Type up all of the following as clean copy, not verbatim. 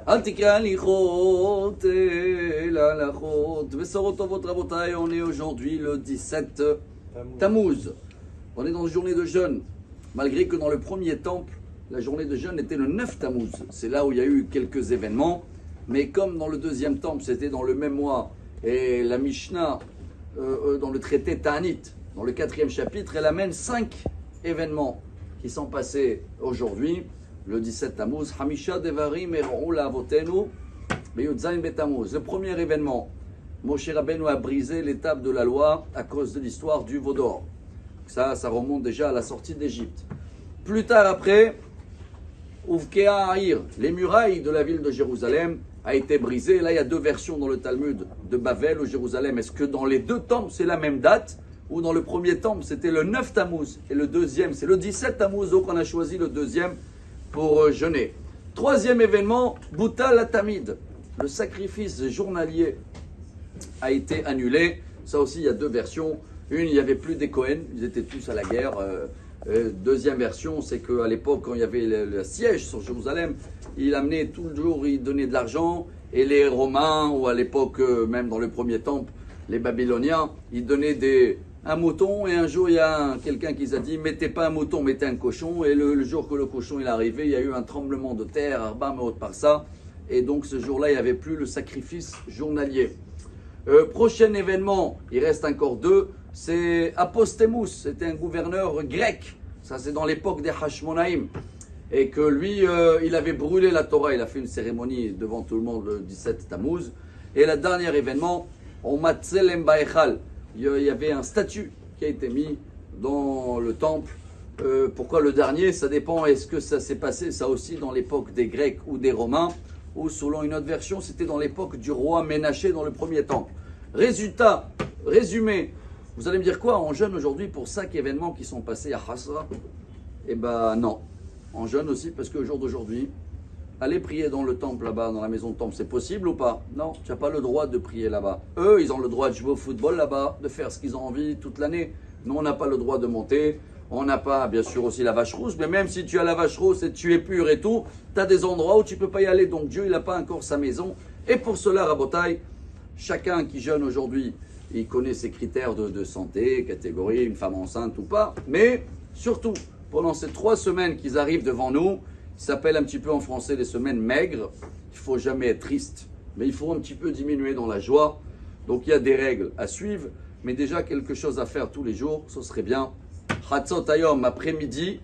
אל תקרא הליכות אלא הלכות. בשורות טובות רבותיי, on est aujourd'hui le 17 Tammuz. On est dans une journée de jeûne, malgré que dans le premier temple, la journée de jeûne était le 9 Tammuz. C'est là où il y a eu quelques événements. Mais comme dans le deuxième temple, c'était dans le même mois, et la Mishnah, dans le traité Ta'anit, dans le 4e chapitre, elle amène 5 événements qui sont passés aujourd'hui, le 17 Tammuz. Hamisha Devarim Erou Lavotenu Beyudzain Betamuz. Le premier événement, Moshe Rabbeinu a brisé l'étape de la loi à cause de l'histoire du veau d'or. Ça remonte déjà à la sortie d'Égypte. Plus tard après, Uvkea Haïr, les murailles de la ville de Jérusalem, a été brisée. Là, il y a 2 versions dans le Talmud de Bavel ou Jérusalem. Est-ce que dans les 2 temples, c'est la même date? Ou dans le premier temple, c'était le 9 Tammuz et le deuxième, c'est le 17 Tammuz, donc on a choisi le deuxième pour jeûner. 3e événement, Boutal Atamid, le sacrifice journalier a été annulé. Ça aussi, il y a 2 versions. Une, il n'y avait plus des Cohen, ils étaient tous à la guerre. Deuxième version, c'est qu'à l'époque, quand il y avait le siège sur Jérusalem, il amenait tout le jour, il donnait de l'argent. Et les Romains, ou à l'époque, même dans le premier temple, les Babyloniens, ils donnaient un mouton. Et un jour, il y a quelqu'un qui a dit, mettez pas un mouton, mettez un cochon. Et le jour que le cochon est arrivé, il y a eu un tremblement de terre, Arba Meot par ça. Et donc ce jour-là, il n'y avait plus le sacrifice journalier. Prochain événement, il reste encore 2, c'est Apostémous, c'était un gouverneur grec. Ça, c'est dans l'époque des Hashmonaïm. Et que lui, il avait brûlé la Torah, il a fait une cérémonie devant tout le monde le 17 Tammuz. Et le dernier événement, on Matzelem Baechal, il y avait un statut qui a été mis dans le temple. Pourquoi le dernier? Ça dépend, est-ce que ça s'est passé, ça aussi, dans l'époque des Grecs ou des Romains, ou selon une autre version, c'était dans l'époque du roi Ménaché dans le premier temple. Résultat, résumé, vous allez me dire quoi? On jeûne aujourd'hui pour 5 événements qui sont passés à Hasra? Eh ben non, on jeûne aussi parce qu'au jour d'aujourd'hui, aller prier dans le temple là-bas, dans la maison de temple, c'est possible ou pas? Non, tu n'as pas le droit de prier là-bas. Eux, ils ont le droit de jouer au football là-bas, de faire ce qu'ils ont envie toute l'année. Nous, on n'a pas le droit de monter. On n'a pas, bien sûr, aussi la vache rousse, mais même si tu as la vache rousse et tu es pur et tout, tu as des endroits où tu ne peux pas y aller. Donc Dieu, il n'a pas encore sa maison. Et pour cela, Rabotai, chacun qui jeûne aujourd'hui, il connaît ses critères de santé, catégorie, une femme enceinte ou pas. Mais surtout, pendant ces 3 semaines qui arrivent devant nous, qui s'appellent un petit peu en français les semaines maigres, il ne faut jamais être triste, mais il faut un petit peu diminuer dans la joie. Donc il y a des règles à suivre, mais déjà quelque chose à faire tous les jours, ce serait bien. Chatzot Hayom, après-midi,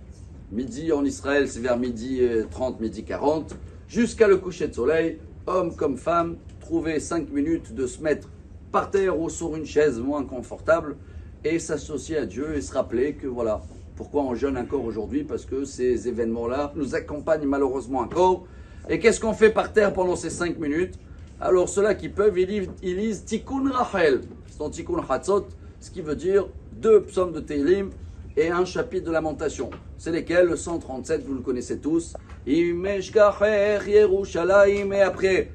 midi en Israël, c'est vers midi 30, midi 40, jusqu'à le coucher de soleil, homme comme femme, trouver 5 minutes de se mettre par terre ou sur une chaise moins confortable et s'associer à Dieu et se rappeler que voilà, pourquoi on jeûne encore aujourd'hui, parce que ces événements-là nous accompagnent malheureusement encore. Et qu'est-ce qu'on fait par terre pendant ces 5 minutes? Alors ceux-là qui peuvent, ils lisent Tikkun Rachel, c'est Tikkun Hatzot, ce qui veut dire 2 psaumes de Tehillim et un chapitre de lamentation. C'est lesquels? Le 137, vous le connaissez tous. Et après,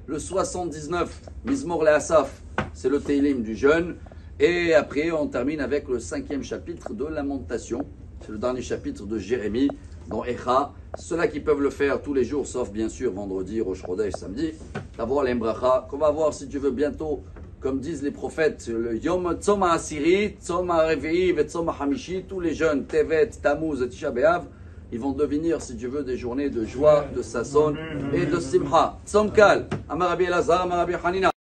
le 79, Mizmor le Asaf, c'est le Tehillim du jeûne. Et après, on termine avec le 5e chapitre de lamentation. C'est le dernier chapitre de Jérémie dans Echa. Ceux-là qui peuvent le faire tous les jours, sauf bien sûr vendredi, Rosh Chodesh, samedi. D'avoir l'Embracha, qu'on va voir si tu veux bientôt. Comme disent les prophètes, le Yom Tzom HaAsiri, Tzom HaRevi'i et Tzom HaChamishi, tous les jeunes, Tevet, Tammuz et Tisha B'Av, ils vont devenir, si Dieu veut, des journées de joie, de sasson et de simcha. Tzom Kal, Amar Rabbi Elazar, Amar Rabbi Hanina.